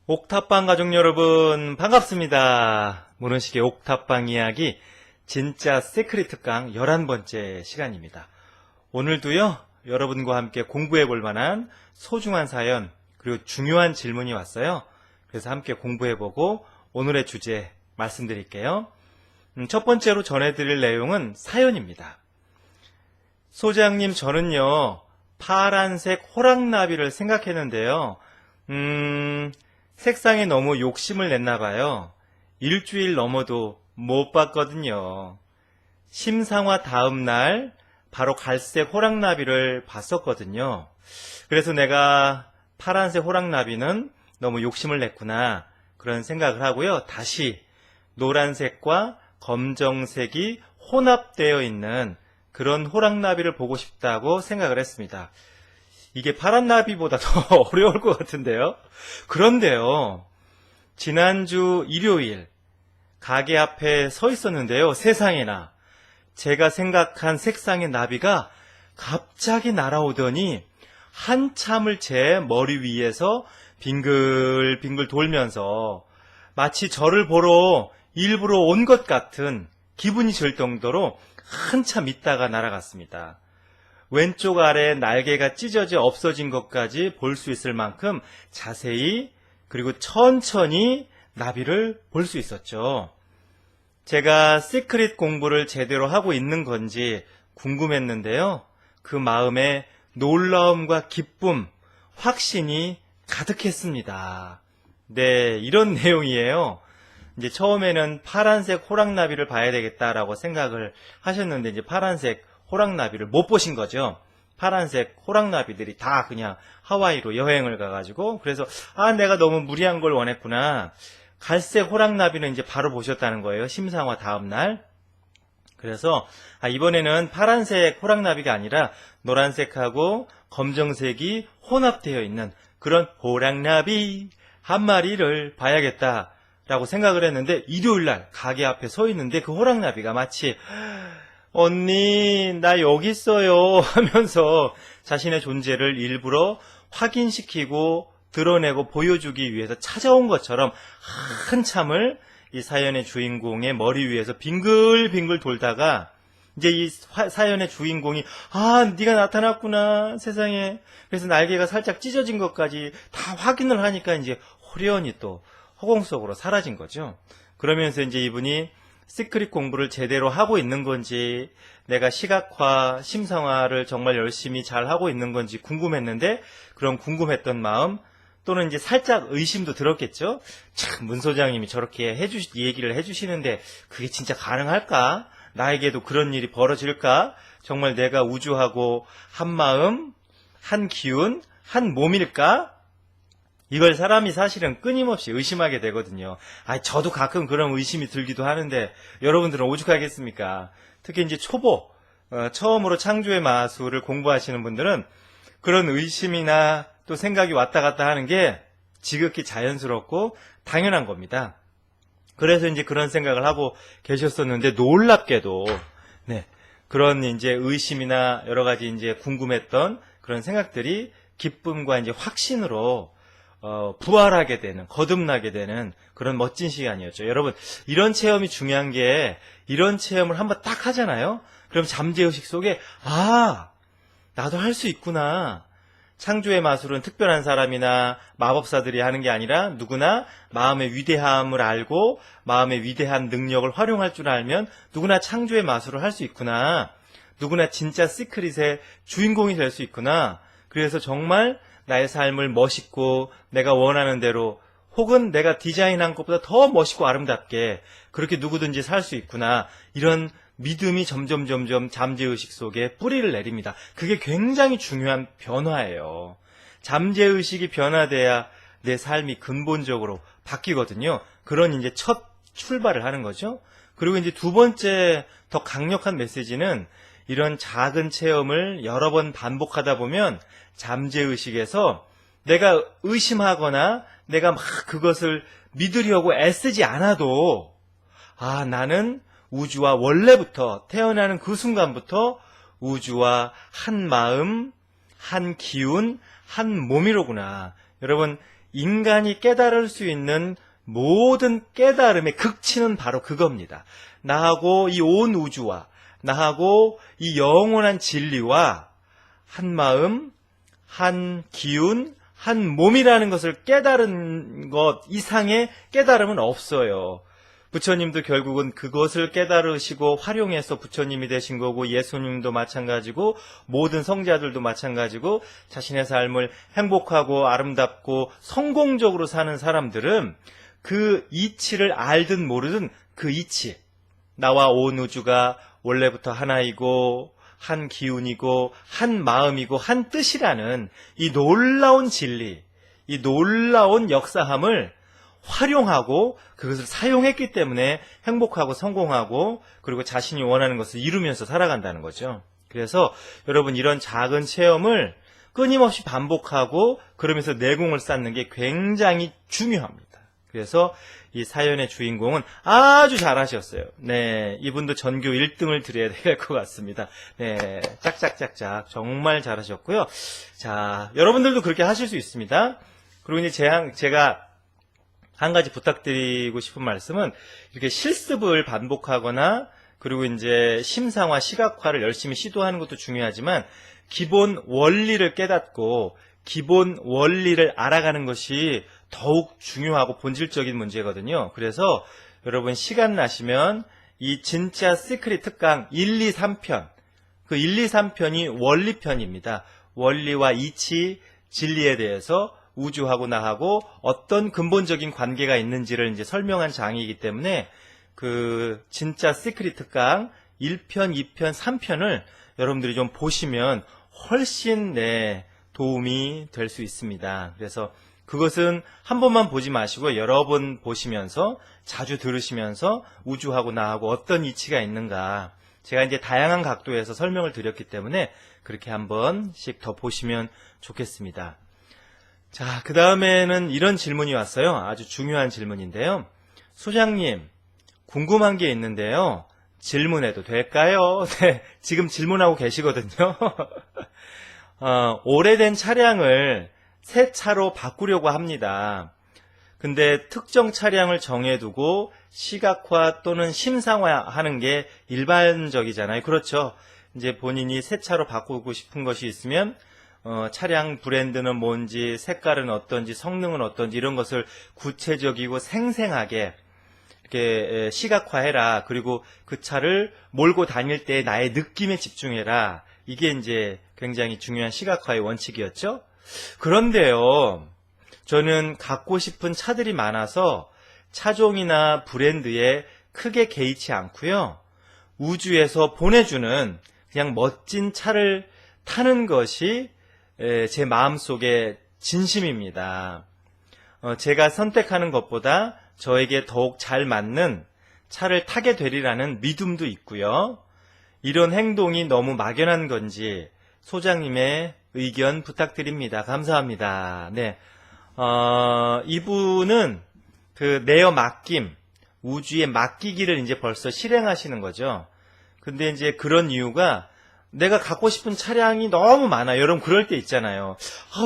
옥탑방 가족 여러분 반갑습니다. 모는식의 옥탑방 이야기 진짜 시크릿 특강 11번째 시간입니다. 오늘도요 여러분과 함께 공부해 볼 만한 소중한 사연 그리고 중요한 질문이 왔어요. 그래서 함께 공부해 보고 오늘의 주제 말씀드릴게요. 첫 번째로 전해드릴 내용은 사연입니다. 소장님, 저는요 파란색 호랑나비를 생각했는데요. 색상에 너무 욕심을 냈나봐요. 일주일 넘어도 못 봤거든요. 심상화 다음 날 바로 갈색 호랑나비를 봤었거든요. 그래서 내가 파란색 호랑나비는 너무 욕심을 냈구나 그런 생각을 하고요. 다시 노란색과 검정색이 혼합되어 있는 그런 호랑나비를 보고 싶다고 생각을 했습니다. 이게 파란 나비보다 더 어려울 것 같은데요. 그런데요, 지난주 일요일 가게 앞에 서 있었는데요. 세상에나 제가 생각한 색상의 나비가 갑자기 날아오더니 한참을 제 머리 위에서 빙글빙글 돌면서 마치 저를 보러 일부러 온 것 같은 기분이 들 정도로 한참 있다가 날아갔습니다. 왼쪽 아래 날개가 찢어져 없어진 것까지 볼 수 있을 만큼 자세히 그리고 천천히 나비를 볼 수 있었죠. 제가 시크릿 공부를 제대로 하고 있는 건지 궁금했는데요. 그 마음에 놀라움과 기쁨, 확신이 가득했습니다. 네, 이런 내용이에요. 이제 처음에는 파란색 호랑나비를 봐야 되겠다라고 생각을 하셨는데 이제 파란색 호랑나비를 못 보신 거죠. 파란색 호랑나비들이 다 그냥 하와이로 여행을 가가지고 그래서 내가 너무 무리한 걸 원했구나. 갈색 호랑나비는 이제 바로 보셨다는 거예요. 심상화 다음 날. 그래서 이번에는 파란색 호랑나비가 아니라 노란색하고 검정색이 혼합되어 있는 그런 호랑나비 한 마리를 봐야겠다라고 생각을 했는데 일요일날 가게 앞에 서 있는데 그 호랑나비가 마치 언니 나 여기 있어요 하면서 자신의 존재를 일부러 확인시키고 드러내고 보여주기 위해서 찾아온 것처럼 한참을 이 사연의 주인공의 머리 위에서 빙글빙글 돌다가 이제 이 사연의 주인공이 네가 나타났구나 세상에. 그래서 날개가 살짝 찢어진 것까지 다 확인을 하니까 이제 호련히 또 허공 속으로 사라진 거죠. 그러면서 이제 이분이 시크릿 공부를 제대로 하고 있는 건지 내가 시각화, 심상화를 정말 열심히 잘 하고 있는 건지 궁금했는데 그런 궁금했던 마음 또는 이제 살짝 의심도 들었겠죠. 참, 문 소장님이 저렇게 얘기를 해주시는데 그게 진짜 가능할까? 나에게도 그런 일이 벌어질까? 정말 내가 우주하고 한 마음, 한 기운, 한 몸일까? 이걸 사람이 사실은 끊임없이 의심하게 되거든요. 저도 가끔 그런 의심이 들기도 하는데 여러분들은 오죽하겠습니까? 특히 이제 초보, 처음으로 창조의 마술을 공부하시는 분들은 그런 의심이나 또 생각이 왔다 갔다 하는 게 지극히 자연스럽고 당연한 겁니다. 그래서 이제 그런 생각을 하고 계셨었는데 놀랍게도 그런 이제 의심이나 여러 가지 이제 궁금했던 그런 생각들이 기쁨과 이제 확신으로 부활하게 되는, 거듭나게 되는 그런 멋진 시간이었죠. 여러분, 이런 체험이 중요한 게 이런 체험을 한번 딱 하잖아요. 그럼 잠재의식 속에 나도 할 수 있구나. 창조의 마술은 특별한 사람이나 마법사들이 하는 게 아니라 누구나 마음의 위대함을 알고 마음의 위대한 능력을 활용할 줄 알면 누구나 창조의 마술을 할 수 있구나. 누구나 진짜 시크릿의 주인공이 될 수 있구나. 그래서 정말 나의 삶을 멋있고 내가 원하는 대로 혹은 내가 디자인한 것보다 더 멋있고 아름답게 그렇게 누구든지 살 수 있구나. 이런 믿음이 점점 잠재의식 속에 뿌리를 내립니다. 그게 굉장히 중요한 변화예요. 잠재의식이 변화돼야 내 삶이 근본적으로 바뀌거든요. 그런 이제 첫 출발을 하는 거죠. 그리고 이제 두 번째 더 강력한 메시지는 이런 작은 체험을 여러 번 반복하다 보면 잠재의식에서 내가 의심하거나 내가 막 그것을 믿으려고 애쓰지 않아도 나는 우주와 원래부터 태어나는 그 순간부터 우주와 한 마음, 한 기운, 한 몸이로구나. 여러분 인간이 깨달을 수 있는 모든 깨달음의 극치는 바로 그겁니다. 나하고 이 온 우주와 나하고 이 영원한 진리와 한 마음, 한 기운, 한 몸이라는 것을 깨달은 것 이상의 깨달음은 없어요. 부처님도 결국은 그것을 깨달으시고 활용해서 부처님이 되신 거고, 예수님도 마찬가지고, 모든 성자들도 마찬가지고, 자신의 삶을 행복하고 아름답고 성공적으로 사는 사람들은 그 이치를 알든 모르든 그 이치, 나와 온 우주가 원래부터 하나이고 한 기운이고 한 마음이고 한 뜻이라는 이 놀라운 진리, 이 놀라운 역사함을 활용하고 그것을 사용했기 때문에 행복하고 성공하고 그리고 자신이 원하는 것을 이루면서 살아간다는 거죠. 그래서 여러분, 이런 작은 체험을 끊임없이 반복하고 그러면서 내공을 쌓는 게 굉장히 중요합니다. 그래서 이 사연의 주인공은 아주 잘하셨어요. 네, 이분도 전교 1등을 드려야 될 것 같습니다. 네, 짝짝짝짝 정말 잘하셨고요. 자, 여러분들도 그렇게 하실 수 있습니다. 그리고 이제 제가 한 가지 부탁드리고 싶은 말씀은, 이렇게 실습을 반복하거나 그리고 이제 심상화, 시각화를 열심히 시도하는 것도 중요하지만 기본 원리를 깨닫고 기본 원리를 알아가는 것이 더욱 중요하고 본질적인 문제거든요. 그래서 여러분, 시간 나시면 이 진짜 시크릿 특강 1, 2, 3편, 그 1, 2, 3편이 원리편입니다. 원리와 이치, 진리에 대해서 우주하고 나하고 어떤 근본적인 관계가 있는지를 이제 설명한 장이기 때문에 그 진짜 시크릿 특강 1편, 2편, 3편을 여러분들이 좀 보시면 훨씬 도움이 될 수 있습니다. 그래서 그것은 한 번만 보지 마시고 여러 번 보시면서 자주 들으시면서 우주하고 나하고 어떤 이치가 있는가, 제가 이제 다양한 각도에서 설명을 드렸기 때문에 그렇게 한 번씩 더 보시면 좋겠습니다. 자, 그 다음에는 이런 질문이 왔어요. 아주 중요한 질문인데요. 소장님, 궁금한 게 있는데요. 질문해도 될까요? 네, 지금 질문하고 계시거든요. 오래된 차량을 새 차로 바꾸려고 합니다. 근데 특정 차량을 정해두고 시각화 또는 심상화하는 게 일반적이잖아요. 그렇죠? 이제 본인이 새 차로 바꾸고 싶은 것이 있으면 차량 브랜드는 뭔지, 색깔은 어떤지, 성능은 어떤지 이런 것을 구체적이고 생생하게 이렇게 시각화해라. 그리고 그 차를 몰고 다닐 때 나의 느낌에 집중해라. 이게 이제 굉장히 중요한 시각화의 원칙이었죠. 그런데요, 저는 갖고 싶은 차들이 많아서 차종이나 브랜드에 크게 개의치 않고요. 우주에서 보내주는 그냥 멋진 차를 타는 것이 제 마음속의 진심입니다. 제가 선택하는 것보다 저에게 더욱 잘 맞는 차를 타게 되리라는 믿음도 있고요. 이런 행동이 너무 막연한 건지 소장님의 의견 부탁드립니다. 감사합니다. 네, 이분은 그 내어 맡김, 우주에 맡기기를 이제 벌써 실행하시는 거죠. 근데 이제 그런 이유가 내가 갖고 싶은 차량이 너무 많아요. 여러분, 그럴 때 있잖아요.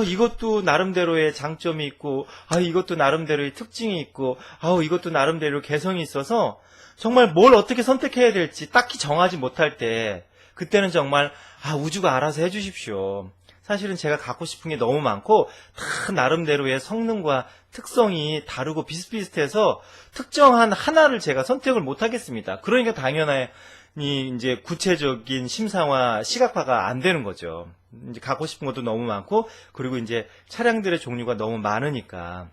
이것도 나름대로의 장점이 있고, 이것도 나름대로의 특징이 있고, 이것도 나름대로 개성이 있어서 정말 뭘 어떻게 선택해야 될지 딱히 정하지 못할 때, 그때는 정말 우주가 알아서 해주십시오. 사실은 제가 갖고 싶은 게 너무 많고 다 나름대로의 성능과 특성이 다르고 비슷비슷해서 특정한 하나를 제가 선택을 못 하겠습니다. 그러니까 당연히 이제 구체적인 심상화, 시각화가 안 되는 거죠. 이제 갖고 싶은 것도 너무 많고 그리고 이제 차량들의 종류가 너무 많으니까.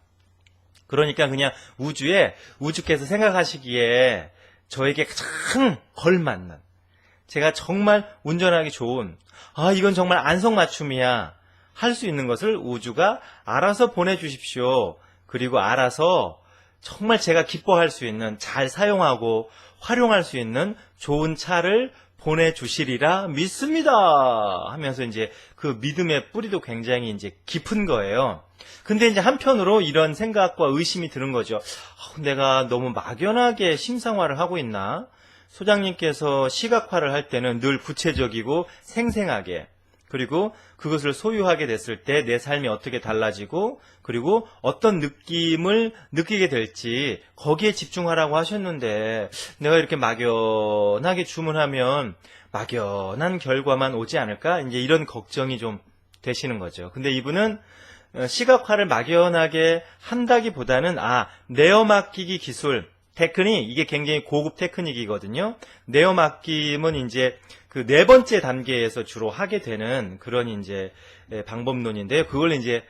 그러니까 그냥 우주께서 생각하시기에 저에게 가장 걸맞는, 제가 정말 운전하기 좋은, 이건 정말 안성맞춤이야 할 수 있는 것을 우주가 알아서 보내주십시오. 그리고 알아서 정말 제가 기뻐할 수 있는, 잘 사용하고 활용할 수 있는 좋은 차를 보내주시리라 믿습니다 하면서 이제 그 믿음의 뿌리도 굉장히 이제 깊은 거예요. 근데 이제 한편으로 이런 생각과 의심이 드는 거죠. 내가 너무 막연하게 심상화를 하고 있나? 소장님께서 시각화를 할 때는 늘 구체적이고 생생하게, 그리고 그것을 소유하게 됐을 때 내 삶이 어떻게 달라지고 그리고 어떤 느낌을 느끼게 될지 거기에 집중하라고 하셨는데 내가 이렇게 막연하게 주문하면 막연한 결과만 오지 않을까? 이제 이런 걱정이 좀 되시는 거죠. 근데 이분은 시각화를 막연하게 한다기보다는 내어 맡기기 기술, 테크닉, 이게 굉장히 고급 테크닉이거든요. 내어 맡김은 이제 그 네 번째 단계에서 주로 하게 되는 그런 이제 방법론인데요. 그걸 이제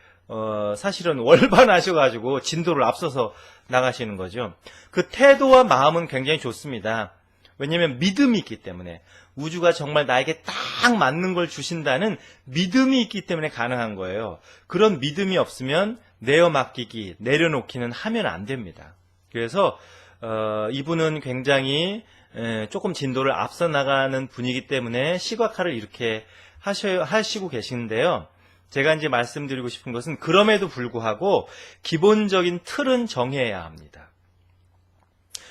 사실은 월반하셔가지고 진도를 앞서서 나가시는 거죠. 그 태도와 마음은 굉장히 좋습니다. 왜냐하면 믿음이 있기 때문에 우주가 정말 나에게 딱 맞는 걸 주신다는 믿음이 있기 때문에 가능한 거예요. 그런 믿음이 없으면 내어 맡기기, 내려놓기는 하면 안 됩니다. 그래서 이분은 굉장히 조금 진도를 앞서 나가는 분이기 때문에 시각화를 이렇게 하시고 계시는데요. 제가 이제 말씀드리고 싶은 것은 그럼에도 불구하고 기본적인 틀은 정해야 합니다.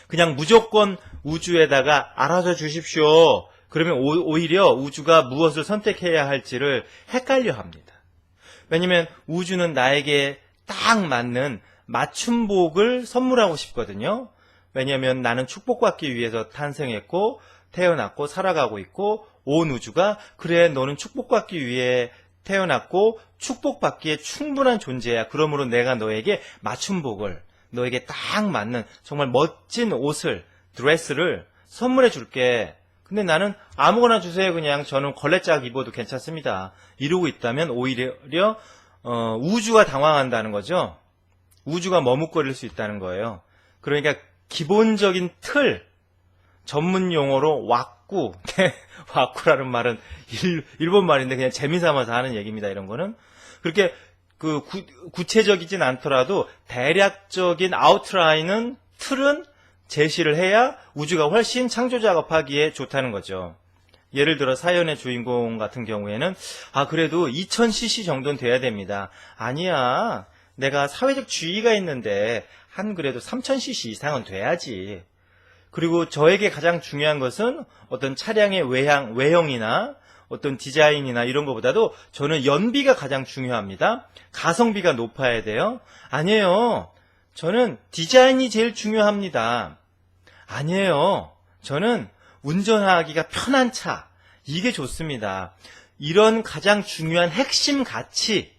그냥 무조건 우주에다가 알아서 주십시오. 그러면 오히려 우주가 무엇을 선택해야 할지를 헷갈려 합니다. 왜냐면 우주는 나에게 딱 맞는 맞춤복을 선물하고 싶거든요. 왜냐하면 나는 축복받기 위해서 탄생했고 태어났고 살아가고 있고 온 우주가 그래 너는 축복받기 위해 태어났고 축복받기에 충분한 존재야. 그러므로 내가 너에게 맞춤복을 너에게 딱 맞는 정말 멋진 옷을 드레스를 선물해 줄게. 근데 나는 아무거나 주세요. 그냥 저는 걸레짝 입어도 괜찮습니다. 이러고 있다면 오히려 우주가 당황한다는 거죠. 우주가 머뭇거릴 수 있다는 거예요. 그러니까 기본적인 틀, 전문 용어로 왁구, 왁구라는 말은 일본 말인데 그냥 재미삼아서 하는 얘기입니다. 이런 거는 그렇게 구체적이진 않더라도 대략적인 아웃라인은 틀은 제시를 해야 우주가 훨씬 창조 작업하기에 좋다는 거죠. 예를 들어 사연의 주인공 같은 경우에는 그래도 2000cc 정도는 돼야 됩니다. 아니야, 내가 사회적 주의가 있는데 한 그래도 3000cc 이상은 돼야지. 그리고 저에게 가장 중요한 것은 어떤 차량의 외형이나 어떤 디자인이나 이런 것보다도 저는 연비가 가장 중요합니다. 가성비가 높아야 돼요. 아니에요. 저는 디자인이 제일 중요합니다. 아니에요. 저는 운전하기가 편한 차, 이게 좋습니다. 이런 가장 중요한 핵심 가치,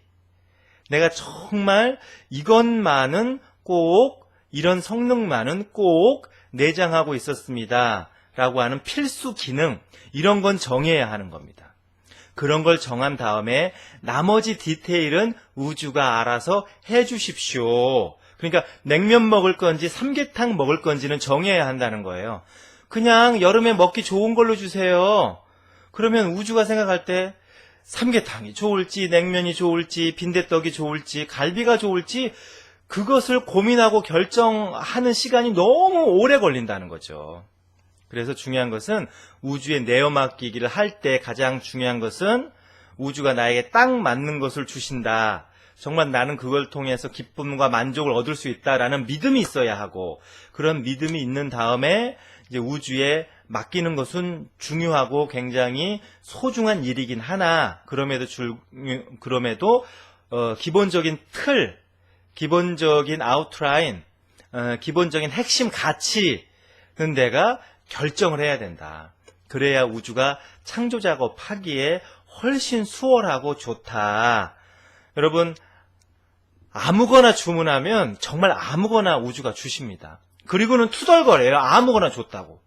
내가 정말 이것만은 꼭, 이런 성능만은 꼭 내장하고 있었습니다. 라고 하는 필수 기능, 이런 건 정해야 하는 겁니다. 그런 걸 정한 다음에 나머지 디테일은 우주가 알아서 해주십시오. 그러니까 냉면 먹을 건지 삼계탕 먹을 건지는 정해야 한다는 거예요. 그냥 여름에 먹기 좋은 걸로 주세요. 그러면 우주가 생각할 때 삼계탕이 좋을지 냉면이 좋을지 빈대떡이 좋을지 갈비가 좋을지 그것을 고민하고 결정하는 시간이 너무 오래 걸린다는 거죠. 그래서 중요한 것은 우주에 내어 맡기기를 할 때 가장 중요한 것은 우주가 나에게 딱 맞는 것을 주신다. 정말 나는 그걸 통해서 기쁨과 만족을 얻을 수 있다라는 믿음이 있어야 하고, 그런 믿음이 있는 다음에 이제 우주에 맡기는 것은 중요하고 굉장히 소중한 일이긴 하나, 그럼에도 기본적인 틀, 기본적인 아웃라인, 기본적인 핵심 가치는 내가 결정을 해야 된다. 그래야 우주가 창조 작업하기에 훨씬 수월하고 좋다. 여러분, 아무거나 주문하면 정말 아무거나 우주가 주십니다. 그리고는 투덜거려요. 아무거나 줬다고.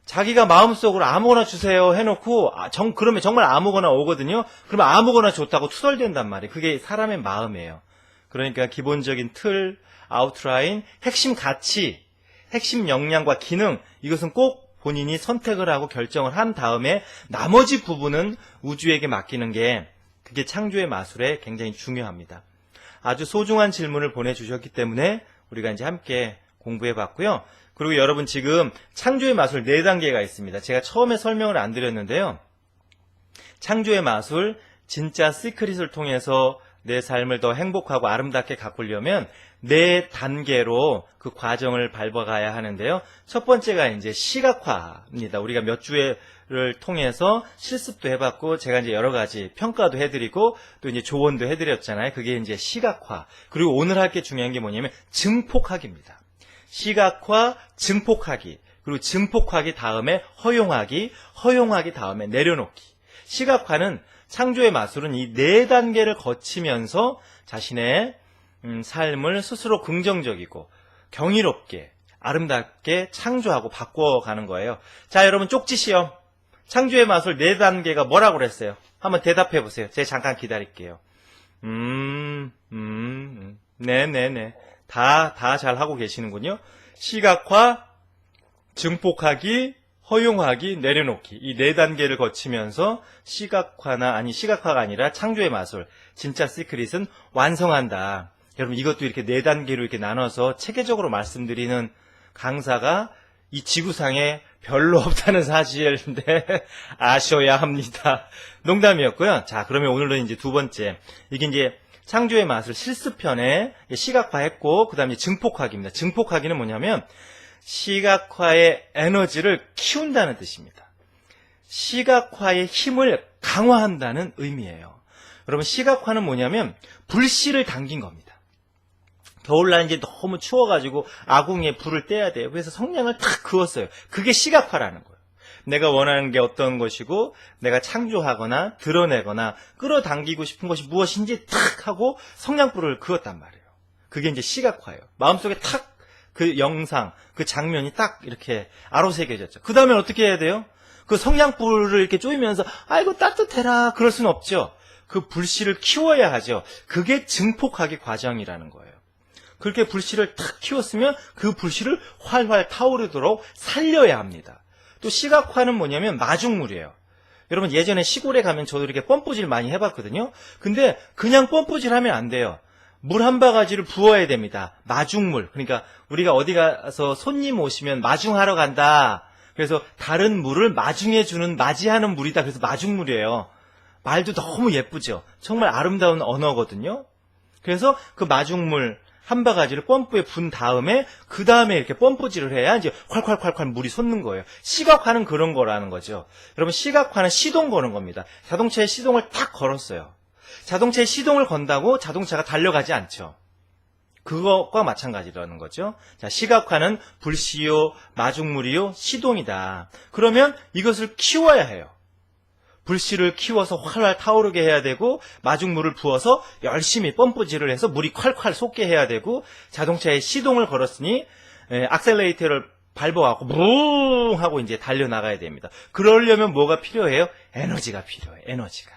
자기가 마음속으로 아무거나 주세요 해놓고 그러면 정말 아무거나 오거든요. 그러면 아무거나 줬다고 투덜댄단 말이에요. 그게 사람의 마음이에요. 그러니까 기본적인 틀, 아웃라인, 핵심 가치, 핵심 역량과 기능, 이것은 꼭 본인이 선택을 하고 결정을 한 다음에 나머지 부분은 우주에게 맡기는 게 그게 창조의 마술에 굉장히 중요합니다. 아주 소중한 질문을 보내주셨기 때문에 우리가 이제 함께 공부해 봤고요. 그리고 여러분 지금 창조의 마술 4단계가 있습니다. 제가 처음에 설명을 안 드렸는데요. 창조의 마술, 진짜 시크릿을 통해서 내 삶을 더 행복하고 아름답게 가꾸려면 네 단계로 그 과정을 밟아가야 하는데요. 첫 번째가 이제 시각화입니다. 우리가 몇 주를 통해서 실습도 해봤고, 제가 이제 여러 가지 평가도 해드리고, 또 이제 조언도 해드렸잖아요. 그게 이제 시각화. 그리고 오늘 할 게 중요한 게 뭐냐면 증폭하기입니다. 시각화, 증폭하기. 그리고 증폭하기 다음에 허용하기, 허용하기 다음에 내려놓기. 시각화는 창조의 마술은 이 네 단계를 거치면서 자신의 삶을 스스로 긍정적이고 경이롭게 아름답게 창조하고 바꿔가는 거예요. 자, 여러분 쪽지 시험. 창조의 마술 네 단계가 뭐라고 그랬어요? 한번 대답해 보세요. 제가 잠깐 기다릴게요. 네네네. 다 잘하고 계시는군요. 시각화, 증폭하기, 허용하기, 내려놓기. 이 네 단계를 거치면서 시각화가 아니라 창조의 마술, 진짜 시크릿은 완성한다. 여러분, 이것도 이렇게 네 단계로 이렇게 나눠서 체계적으로 말씀드리는 강사가 이 지구상에 별로 없다는 사실인데 아셔야 합니다. 농담이었고요. 자, 그러면 오늘은 이제 두 번째. 이게 이제 창조의 마술 실습편에 시각화했고, 그 다음에 증폭하기입니다. 증폭하기는 뭐냐면 시각화의 에너지를 키운다는 뜻입니다. 시각화의 힘을 강화한다는 의미예요. 여러분, 시각화는 뭐냐면 불씨를 당긴 겁니다. 겨울날 이제 너무 추워가지고 아궁이에 불을 떼야 돼요. 그래서 성냥을 탁 그었어요. 그게 시각화라는 거예요. 내가 원하는 게 어떤 것이고, 내가 창조하거나 드러내거나 끌어당기고 싶은 것이 무엇인지 탁 하고 성냥불을 그었단 말이에요. 그게 이제 시각화예요. 마음속에 탁 그 영상, 그 장면이 딱 이렇게 아로새겨졌죠. 그 다음에 어떻게 해야 돼요? 그 성냥불을 이렇게 쪼이면서 아이고 따뜻해라 그럴 수는 없죠. 그 불씨를 키워야 하죠. 그게 증폭하기 과정이라는 거예요. 그렇게 불씨를 탁 키웠으면 그 불씨를 활활 타오르도록 살려야 합니다. 또 시각화는 뭐냐면 마중물이에요. 여러분, 예전에 시골에 가면 저도 이렇게 펌프질 많이 해봤거든요. 근데 그냥 펌프질 하면 안 돼요. 물 한 바가지를 부어야 됩니다. 마중물. 그러니까 우리가 어디 가서 손님 오시면 마중하러 간다. 그래서 다른 물을 마중해주는, 맞이하는 물이다. 그래서 마중물이에요. 말도 너무 예쁘죠. 정말 아름다운 언어거든요. 그래서 그 마중물 한 바가지를 펌프에 분 다음에 그 다음에 이렇게 펌프질을 해야 이제 콸콸콸콸 물이 솟는 거예요. 시각화는 그런 거라는 거죠. 여러분, 시각화는 시동 거는 겁니다. 자동차에 시동을 딱 걸었어요. 자동차에 시동을 건다고 자동차가 달려가지 않죠. 그것과 마찬가지라는 거죠. 자, 시각화는 불씨요, 마중물이요, 시동이다. 그러면 이것을 키워야 해요. 불씨를 키워서 활활 타오르게 해야 되고, 마중물을 부어서 열심히 펌프질을 해서 물이 콸콸 솟게 해야 되고, 자동차에 시동을 걸었으니 악셀레이터를 밟아갖고 뭉 하고 이제 달려나가야 됩니다. 그러려면 뭐가 필요해요? 에너지가 필요해요. 에너지가.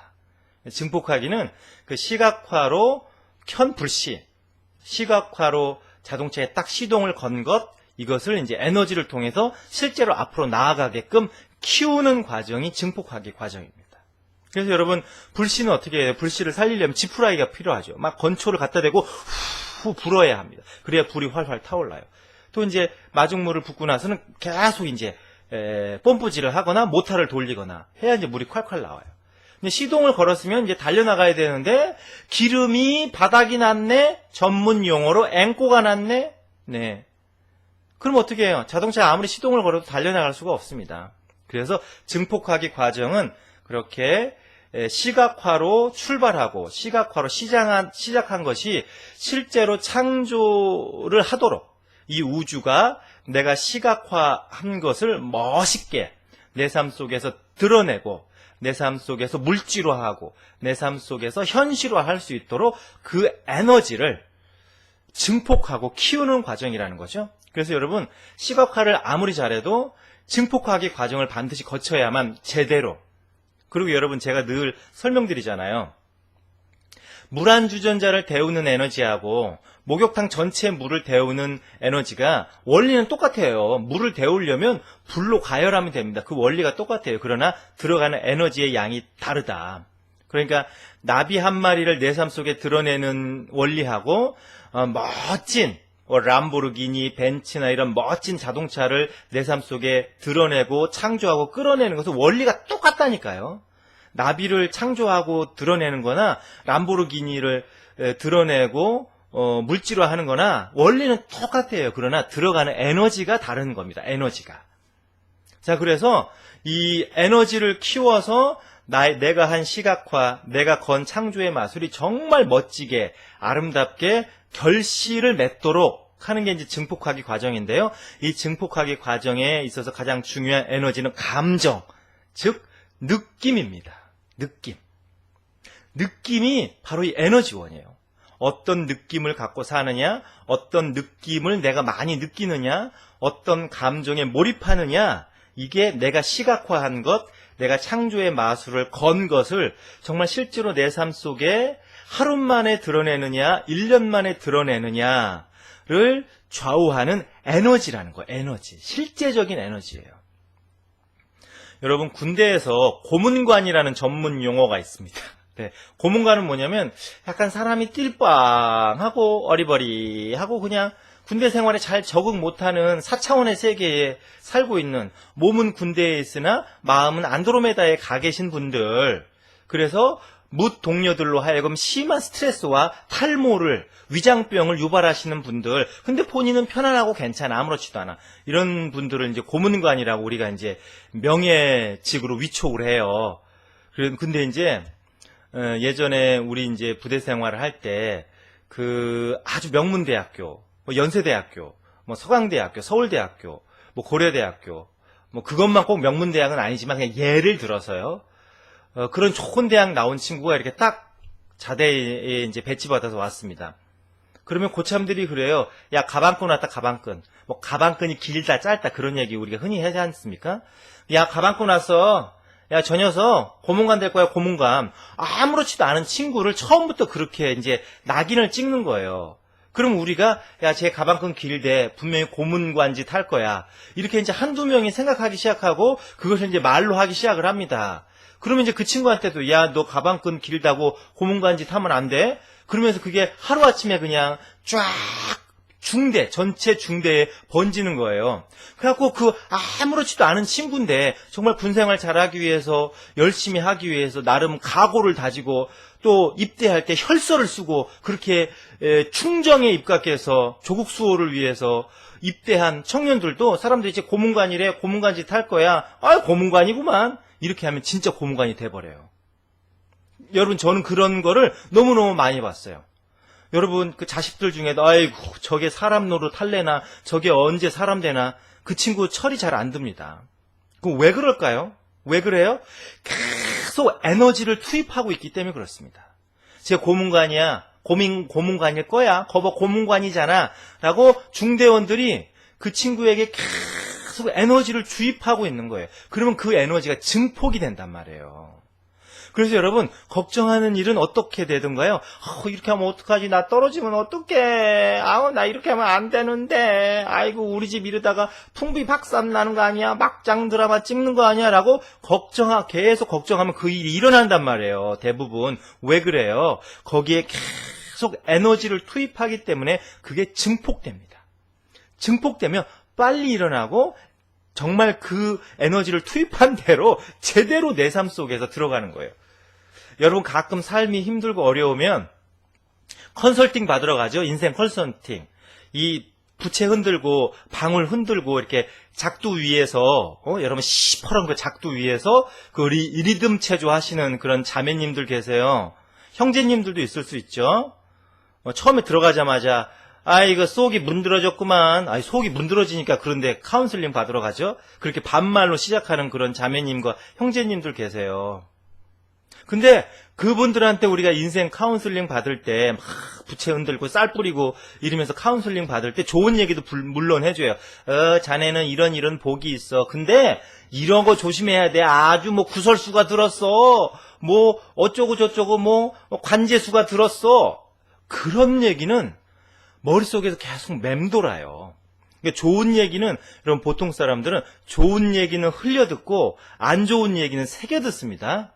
증폭하기는 그 시각화로 켠 불씨, 시각화로 자동차에 딱 시동을 건 것, 이것을 이제 에너지를 통해서 실제로 앞으로 나아가게끔 키우는 과정이 증폭하기 과정입니다. 그래서 여러분, 불씨는 어떻게 해요? 불씨를 살리려면 지푸라기가 필요하죠. 막 건초를 갖다 대고 후 불어야 합니다. 그래야 불이 활활 타올라요. 또 이제 마중물을 붓고 나서는 계속 이제 펌프질을 하거나 모터를 돌리거나 해야 이제 물이 콸콸 나와요. 근데 시동을 걸었으면 이제 달려나가야 되는데 기름이 바닥이 났네. 전문 용어로 앵꼬가 났네. 네. 그럼 어떻게 해요? 자동차가 아무리 시동을 걸어도 달려나갈 수가 없습니다. 그래서 증폭하기 과정은 그렇게 시각화로 출발하고 시각화로 시작한 것이 실제로 창조를 하도록 이 우주가 내가 시각화한 것을 멋있게 내 삶 속에서 드러내고 내 삶 속에서 물질화하고 내 삶 속에서 현실화할 수 있도록 그 에너지를 증폭하고 키우는 과정이라는 거죠. 그래서 여러분, 시각화를 아무리 잘해도 증폭하기 과정을 반드시 거쳐야만 제대로. 그리고 여러분, 제가 늘 설명드리잖아요. 물 한 주전자를 데우는 에너지하고 목욕탕 전체 물을 데우는 에너지가 원리는 똑같아요. 물을 데우려면 불로 가열하면 됩니다. 그 원리가 똑같아요. 그러나 들어가는 에너지의 양이 다르다. 그러니까 나비 한 마리를 내 삶 속에 드러내는 원리하고 멋진 람보르기니, 벤츠나 이런 멋진 자동차를 내 삶 속에 드러내고 창조하고 끌어내는 것은 원리가 똑같다니까요. 나비를 창조하고 드러내는 거나 람보르기니를 드러내고 물질화하는 거나 원리는 똑같아요. 그러나 들어가는 에너지가 다른 겁니다. 에너지가. 자, 그래서 이 에너지를 키워서 내가 한 시각화, 내가 건 창조의 마술이 정말 멋지게 아름답게 결실을 맺도록 하는 게 이제 증폭하기 과정인데요. 이 증폭하기 과정에 있어서 가장 중요한 에너지는 감정, 즉 느낌입니다. 느낌. 느낌이 바로 이 에너지원이에요. 어떤 느낌을 갖고 사느냐, 어떤 느낌을 내가 많이 느끼느냐, 어떤 감정에 몰입하느냐, 이게 내가 시각화한 것, 내가 창조의 마술을 건 것을 정말 실제로 내 삶 속에 하루 만에 드러내느냐, 1년 만에 드러내느냐를 좌우하는 에너지라는 거예요. 에너지. 실제적인 에너지예요. 여러분, 군대에서 고문관이라는 전문 용어가 있습니다. 네, 고문관은 뭐냐면 약간 사람이 띨빵하고 어리버리하고 그냥 군대 생활에 잘 적응 못하는 4차원의 세계에 살고 있는, 몸은 군대에 있으나 마음은 안드로메다에 가 계신 분들, 그래서 묻 동료들로 하여금 심한 스트레스와 탈모를, 위장병을 유발하시는 분들, 근데 본인은 편안하고 괜찮아, 아무렇지도 않아, 이런 분들을 이제 고문관이라고 우리가 이제 명예직으로 위촉을 해요. 근데 이제 예전에 우리 이제 부대 생활을 할 때 아주 명문대학교, 뭐 연세대학교, 뭐 서강대학교, 서울대학교, 뭐 고려대학교, 뭐 그것만 꼭 명문대학은 아니지만 그냥 예를 들어서요. 그런 좋은 대학 나온 친구가 이렇게 딱 자대에 이제 배치받아서 왔습니다. 그러면 고참들이 그래요. 야, 가방끈 왔다, 가방끈. 뭐 가방끈이 길다, 짧다, 그런 얘기 우리가 흔히 하지 않습니까? 야, 가방끈 왔어. 야, 저 녀석 고문관 될 거야, 고문관. 아무렇지도 않은 친구를 처음부터 그렇게 이제 낙인을 찍는 거예요. 그럼 우리가 야, 쟤 가방끈 길대, 분명히 고문관 짓 할 거야, 이렇게 이제 한두 명이 생각하기 시작하고 그것을 이제 말로 하기 시작을 합니다. 그러면 이제 그 친구한테도 야, 너 가방끈 길다고 고문관 짓 하면 안 돼? 그러면서 그게 하루아침에 그냥 쫙 전체 중대에 번지는 거예요. 그래갖고 아무렇지도 않은 친구인데 정말 군생활 잘하기 위해서, 열심히 하기 위해서 나름 각오를 다지고 또 입대할 때 혈서를 쓰고 그렇게 충정에 입각해서 조국 수호를 위해서 입대한 청년들도 사람들이 이제 고문관이래, 고문관 짓 할 거야, 아, 고문관이구만, 이렇게 하면 진짜 고문관이 돼버려요. 여러분, 저는 그런 거를 너무너무 많이 봤어요. 여러분, 그 자식들 중에도 아이고 저게 사람 노릇 할래나, 저게 언제 사람 되나, 그 친구 철이 잘 안 듭니다. 그럼 왜 그럴까요? 왜 그래요? 계속 에너지를 투입하고 있기 때문에 그렇습니다. 제가 고문관이야, 고문관일 거야, 거봐 고문관이잖아 라고 중대원들이 그 친구에게 계속 에너지를 주입하고 있는 거예요. 그러면 그 에너지가 증폭이 된단 말이에요. 그래서 여러분, 걱정하는 일은 어떻게 되든가요? 이렇게 하면 어떡하지? 나 떨어지면 어떡해? 나 이렇게 하면 안 되는데. 아이고, 우리 집 이러다가 풍비박산 나는 거 아니야? 막장 드라마 찍는 거 아니야? 라고 계속 걱정하면 그 일이 일어난단 말이에요. 대부분. 왜 그래요? 거기에 계속 에너지를 투입하기 때문에 그게 증폭됩니다. 증폭되면 빨리 일어나고 정말 그 에너지를 투입한 대로 제대로 내 삶 속에서 들어가는 거예요. 여러분, 가끔 삶이 힘들고 어려우면 컨설팅 받으러 가죠. 인생 컨설팅. 이 부채 흔들고 방울 흔들고 이렇게 작두 위에서 여러분 시퍼런 그 작두 위에서 그 리듬 체조 하시는 그런 자매님들 계세요. 형제님들도 있을 수 있죠. 처음에 들어가자마자 이거 속이 문드러졌구만. 속이 문드러지니까 그런데 카운슬링 받으러 가죠. 그렇게 반말로 시작하는 그런 자매님과 형제님들 계세요. 근데 그분들한테 우리가 인생 카운슬링 받을 때 막 부채 흔들고 쌀 뿌리고 이러면서 카운슬링 받을 때 좋은 얘기도 물론 해줘요. 자네는 이런 복이 있어. 근데 이런 거 조심해야 돼. 아주 뭐 구설수가 들었어. 뭐 어쩌고 저쩌고 뭐 관제수가 들었어. 그런 얘기는 머릿속에서 계속 맴돌아요. 그러니까 좋은 얘기는, 여러분, 보통 사람들은 좋은 얘기는 흘려듣고 안 좋은 얘기는 새겨듣습니다.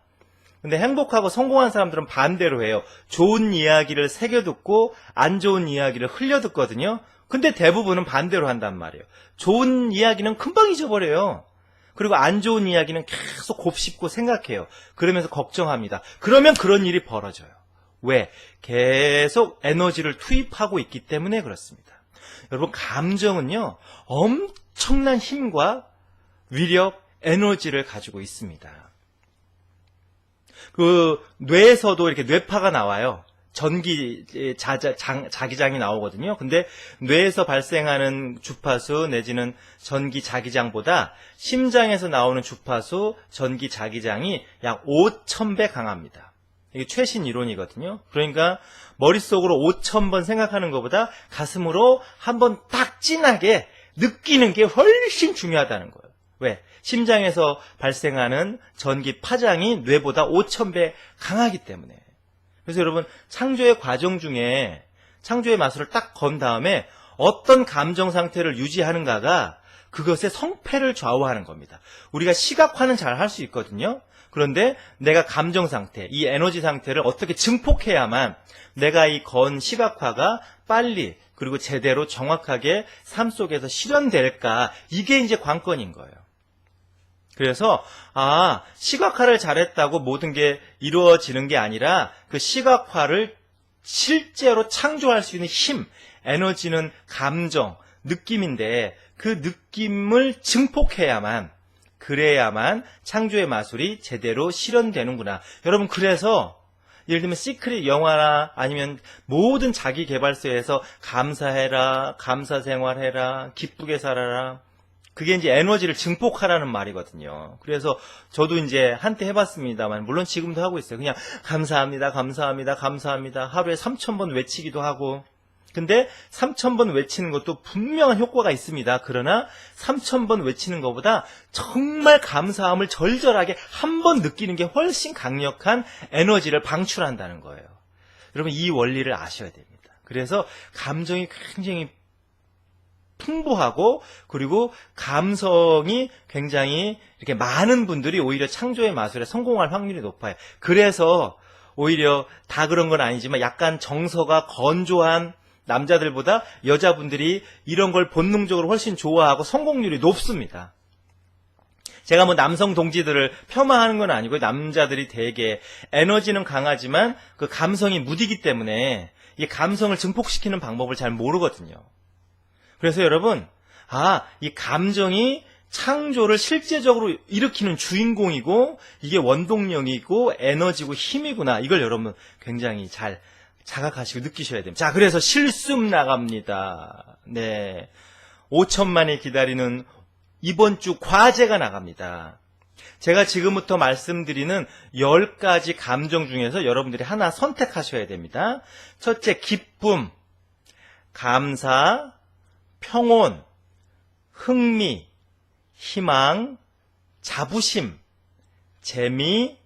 근데 행복하고 성공한 사람들은 반대로 해요. 좋은 이야기를 새겨듣고 안 좋은 이야기를 흘려듣거든요. 근데 대부분은 반대로 한단 말이에요. 좋은 이야기는 금방 잊어버려요. 그리고 안 좋은 이야기는 계속 곱씹고 생각해요. 그러면서 걱정합니다. 그러면 그런 일이 벌어져요. 왜? 계속 에너지를 투입하고 있기 때문에 그렇습니다. 여러분, 감정은요, 엄청난 힘과 위력, 에너지를 가지고 있습니다. 그 뇌에서도 이렇게 뇌파가 나와요. 전기 자기장이 나오거든요. 근데 뇌에서 발생하는 주파수 내지는 전기 자기장보다 심장에서 나오는 주파수 전기 자기장이 약 5,000배 강합니다. 이게 최신 이론이거든요. 그러니까 머릿속으로 5,000번 생각하는 것보다 가슴으로 한번 딱 진하게 느끼는 게 훨씬 중요하다는 거예요. 왜? 심장에서 발생하는 전기 파장이 뇌보다 5,000배 강하기 때문에. 그래서 여러분, 창조의 과정 중에 창조의 마술을 딱 건 다음에 어떤 감정 상태를 유지하는가가 그것의 성패를 좌우하는 겁니다. 우리가 시각화는 잘 할 수 있거든요. 그런데 내가 감정 상태, 이 에너지 상태를 어떻게 증폭해야만 내가 이 건 시각화가 빨리 그리고 제대로 정확하게 삶 속에서 실현될까, 이게 이제 관건인 거예요. 그래서 시각화를 잘했다고 모든 게 이루어지는 게 아니라 그 시각화를 실제로 창조할 수 있는 힘, 에너지는 감정, 느낌인데 그 느낌을 증폭해야만, 그래야만 창조의 마술이 제대로 실현되는구나. 여러분, 그래서 예를 들면 시크릿 영화나 아니면 모든 자기 개발서에서 감사해라, 감사생활해라, 기쁘게 살아라, 그게 이제 에너지를 증폭하라는 말이거든요. 그래서 저도 이제 한때 해봤습니다만, 물론 지금도 하고 있어요. 그냥 감사합니다, 감사합니다, 감사합니다. 하루에 3,000번 외치기도 하고. 근데 3,000번 외치는 것도 분명한 효과가 있습니다. 그러나 3,000번 외치는 것보다 정말 감사함을 절절하게 한 번 느끼는 게 훨씬 강력한 에너지를 방출한다는 거예요. 여러분, 이 원리를 아셔야 됩니다. 그래서 감정이 굉장히 풍부하고, 그리고 감성이 굉장히 이렇게 많은 분들이 오히려 창조의 마술에 성공할 확률이 높아요. 그래서 오히려 다 그런 건 아니지만 약간 정서가 건조한 남자들보다 여자분들이 이런 걸 본능적으로 훨씬 좋아하고 성공률이 높습니다. 제가 뭐 남성 동지들을 폄하하는 건 아니고요. 남자들이 되게 에너지는 강하지만 그 감성이 무디기 때문에 이 감성을 증폭시키는 방법을 잘 모르거든요. 그래서 여러분, 이 감정이 창조를 실제적으로 일으키는 주인공이고 이게 원동력이고 에너지고 힘이구나. 이걸 여러분 굉장히 잘 자각하시고 느끼셔야 됩니다. 자, 그래서 실습 나갑니다. 네, 5천만이 기다리는 이번 주 과제가 나갑니다. 제가 지금부터 말씀드리는 10가지 감정 중에서 여러분들이 하나 선택하셔야 됩니다. 첫째, 기쁨, 감사, 평온, 흥미, 희망, 자부심, 재미,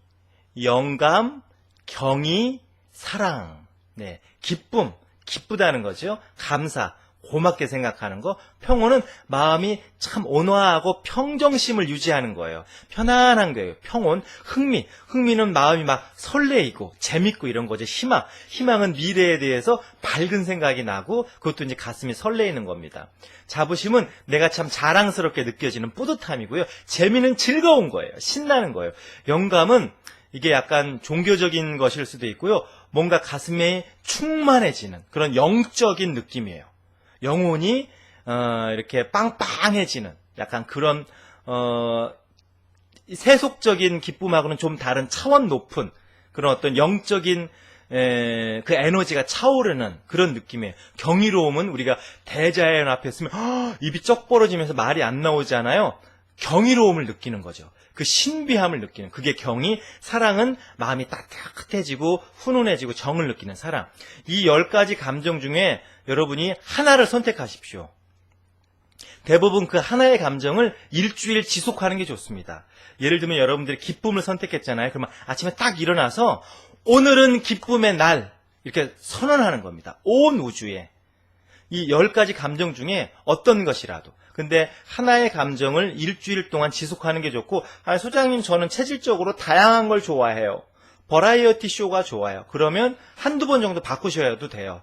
영감, 경의, 사랑. 네, 기쁨, 기쁘다는 거죠. 감사, 고맙게 생각하는 거. 평온은 마음이 참 온화하고 평정심을 유지하는 거예요. 편안한 거예요. 평온. 흥미는 마음이 막 설레이고 재밌고 이런 거죠. 희망은 미래에 대해서 밝은 생각이 나고 그것도 이제 가슴이 설레이는 겁니다. 자부심은 내가 참 자랑스럽게 느껴지는 뿌듯함이고요. 재미는 즐거운 거예요. 신나는 거예요. 영감은 이게 약간 종교적인 것일 수도 있고요. 뭔가 가슴에 충만해지는 그런 영적인 느낌이에요. 영혼이 이렇게 빵빵해지는 약간 그런 세속적인 기쁨하고는 좀 다른 차원 높은 그런 어떤 영적인 그 에너지가 차오르는 그런 느낌이에요. 경이로움은 우리가 대자연 앞에 있으면 입이 쩍 벌어지면서 말이 안 나오잖아요. 경이로움을 느끼는 거죠. 그 신비함을 느끼는, 그게 경이. 사랑은 마음이 따뜻해지고 훈훈해지고 정을 느끼는 사랑. 이 10가지 감정 중에 여러분이 하나를 선택하십시오. 대부분 그 하나의 감정을 일주일 지속하는 게 좋습니다. 예를 들면 여러분들이 기쁨을 선택했잖아요. 그러면 아침에 딱 일어나서 오늘은 기쁨의 날, 이렇게 선언하는 겁니다. 온 우주에. 이 10가지 감정 중에 어떤 것이라도. 근데 하나의 감정을 일주일 동안 지속하는 게 좋고, 소장님 저는 체질적으로 다양한 걸 좋아해요. 버라이어티 쇼가 좋아요. 그러면 한두 번 정도 바꾸셔도 돼요.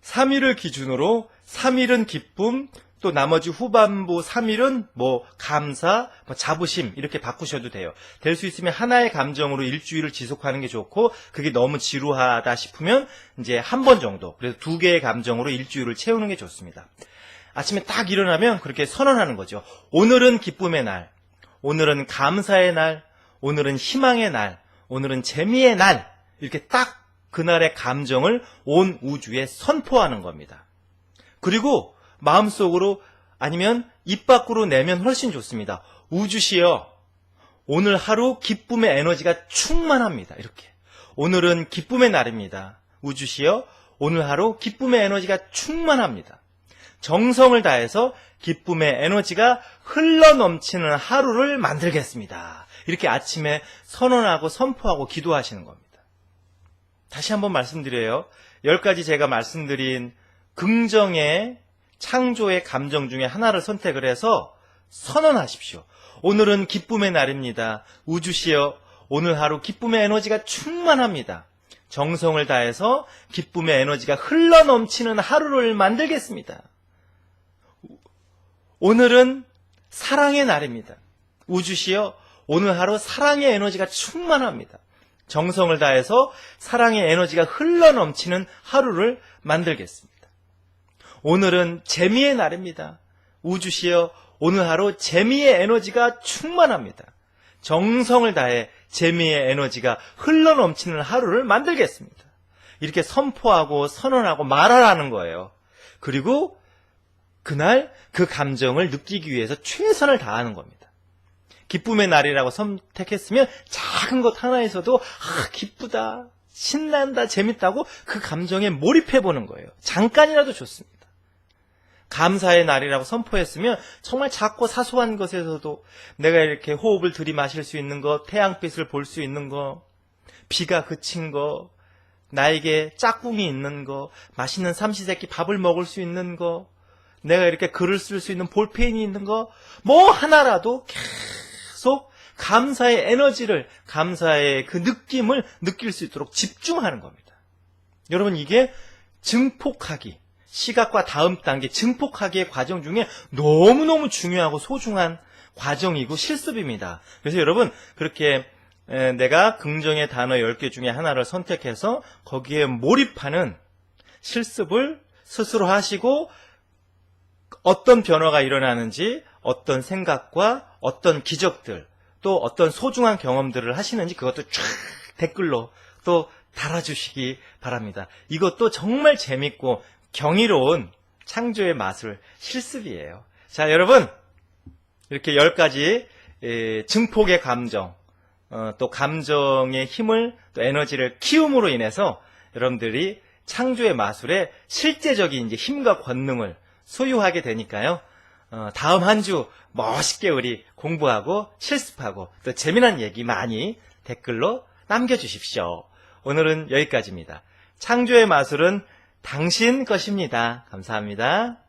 3일을 기준으로 3일은 기쁨, 또 나머지 후반부 3일은 뭐 감사, 뭐 자부심 이렇게 바꾸셔도 돼요. 될 수 있으면 하나의 감정으로 일주일을 지속하는 게 좋고, 그게 너무 지루하다 싶으면 이제 한 번 정도, 그래서 2개의 감정으로 일주일을 채우는 게 좋습니다. 아침에 딱 일어나면 그렇게 선언하는 거죠. 오늘은 기쁨의 날, 오늘은 감사의 날, 오늘은 희망의 날, 오늘은 재미의 날, 이렇게 딱 그날의 감정을 온 우주에 선포하는 겁니다. 그리고 마음속으로 아니면 입 밖으로 내면 훨씬 좋습니다. 우주시여, 오늘 하루 기쁨의 에너지가 충만합니다. 이렇게. 오늘은 기쁨의 날입니다. 우주시여, 오늘 하루 기쁨의 에너지가 충만합니다. 정성을 다해서 기쁨의 에너지가 흘러넘치는 하루를 만들겠습니다. 이렇게 아침에 선언하고 선포하고 기도하시는 겁니다. 다시 한번 말씀드려요. 10가지 제가 말씀드린 긍정의 창조의 감정 중에 하나를 선택을 해서 선언하십시오. 오늘은 기쁨의 날입니다. 우주시여, 오늘 하루 기쁨의 에너지가 충만합니다. 정성을 다해서 기쁨의 에너지가 흘러넘치는 하루를 만들겠습니다. 오늘은 사랑의 날입니다. 우주시여, 오늘 하루 사랑의 에너지가 충만합니다. 정성을 다해서 사랑의 에너지가 흘러넘치는 하루를 만들겠습니다. 오늘은 재미의 날입니다. 우주시여, 오늘 하루 재미의 에너지가 충만합니다. 정성을 다해 재미의 에너지가 흘러넘치는 하루를 만들겠습니다. 이렇게 선포하고 선언하고 말하라는 거예요. 그리고 그날 그 감정을 느끼기 위해서 최선을 다하는 겁니다. 기쁨의 날이라고 선택했으면 작은 것 하나에서도 기쁘다, 신난다, 재밌다고 그 감정에 몰입해보는 거예요. 잠깐이라도 좋습니다. 감사의 날이라고 선포했으면 정말 작고 사소한 것에서도 내가 이렇게 호흡을 들이마실 수 있는 것, 태양빛을 볼 수 있는 것, 비가 그친 것, 나에게 짝꿍이 있는 것, 맛있는 삼시세끼 밥을 먹을 수 있는 것, 내가 이렇게 글을 쓸 수 있는 볼펜이 있는 것, 뭐 하나라도 계속 감사의 에너지를, 감사의 그 느낌을 느낄 수 있도록 집중하는 겁니다. 여러분, 이게 증폭하기, 시각과 다음 단계 증폭하기의 과정 중에 너무너무 중요하고 소중한 과정이고 실습입니다. 그래서 여러분, 그렇게 내가 긍정의 단어 10개 중에 하나를 선택해서 거기에 몰입하는 실습을 스스로 하시고, 어떤 변화가 일어나는지, 어떤 생각과 어떤 기적들, 또 어떤 소중한 경험들을 하시는지 그것도 쫙 댓글로 또 달아주시기 바랍니다. 이것도 정말 재밌고 경이로운 창조의 마술 실습이에요. 자, 여러분, 이렇게 10가지 증폭의 감정, 또 감정의 힘을, 또 에너지를 키움으로 인해서 여러분들이 창조의 마술의 실제적인 이제 힘과 권능을 소유하게 되니까요. 다음 한 주 멋있게 우리 공부하고 실습하고 또 재미난 얘기 많이 댓글로 남겨주십시오. 오늘은 여기까지입니다. 창조의 마술은 당신 것입니다. 감사합니다.